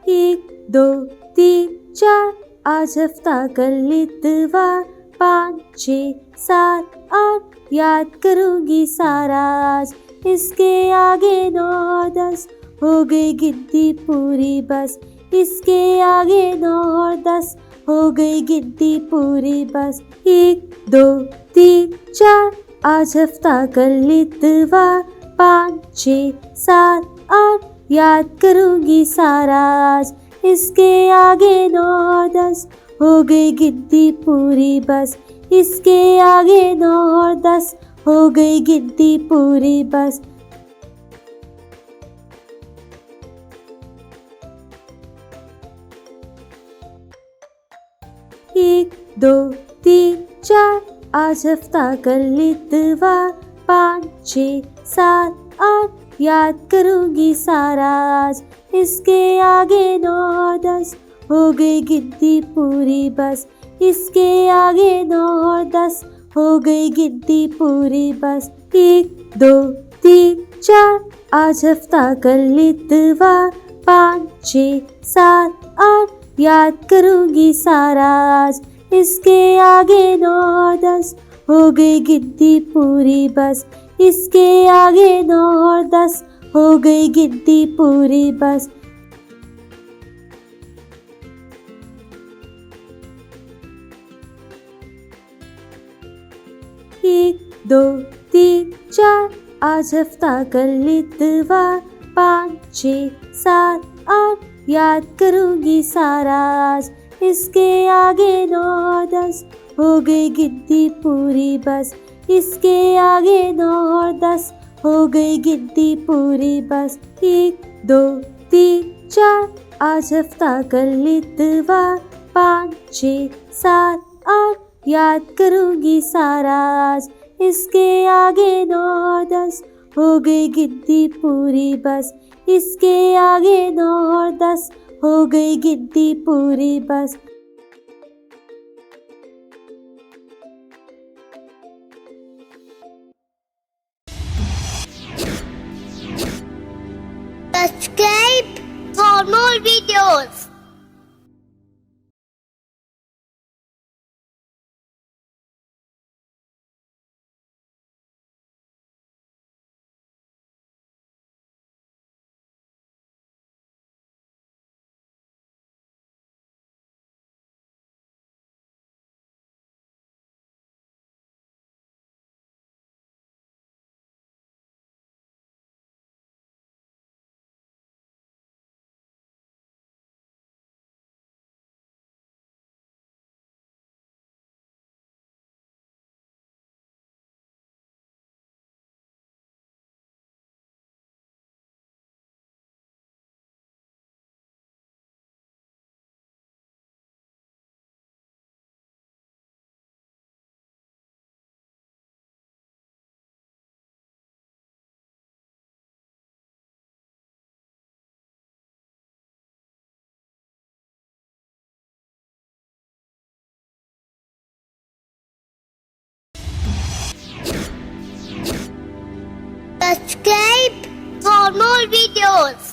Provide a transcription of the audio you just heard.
एक दो तीन चार, आज हफ्ता कल इतवार, 5 6 7 8, याद करूंगी सारा आज। इसके आगे 9 और 10, हो गई गिनती पूरी बस। इसके आगे 9 और 10, हो गई गिनती पूरी बस। 1 2 3 4, आज हफ्ता कल इतवार, 5 6 7 8, याद करूंगी सारा आज। इसके आगे 9 और 10, हो गई गिनती पूरी बस। इसके आगे 9 और 10, हो गई गिनती पूरी बस। एक दो तीन चार, आज हफ्ता कल इतवार, 5 6 7 8, याद करूंगी सारा आज। इसके आगे 9 और 10, हो गई गिनती पूरी बस। इसके आगे 9 और 10, हो गई गिनती पूरी बस। 1 2 3 4, आज हफ्ता कल इतवार, 5 6 7 8, याद करूंगी सारा आज। इसके आगे 9 और 10, हो गई गिनती पूरी बस। इसके आगे 9 और 10, हो गई गिनती पूरी बस। एक दो तीन चार, आज हफ्ता कल इतवार, 5 6 7 8, याद करूंगी सारा आज। इसके आगे 9 और 10, हो गई गिनती पूरी बस। इसके आगे 9 और 10, हो गई गिनती पूरी बस। 1 2 3 4, आज हफ्ता कल इतवार, 5 6 7 8, याद करूंगी सारा आज। इसके आगे 9 और 10, हो गई गिनती पूरी बस। इसके आगे 9 और 10, हो गई गिनती पूरी बस। Subscribe for more videos. Subscribe for more videos.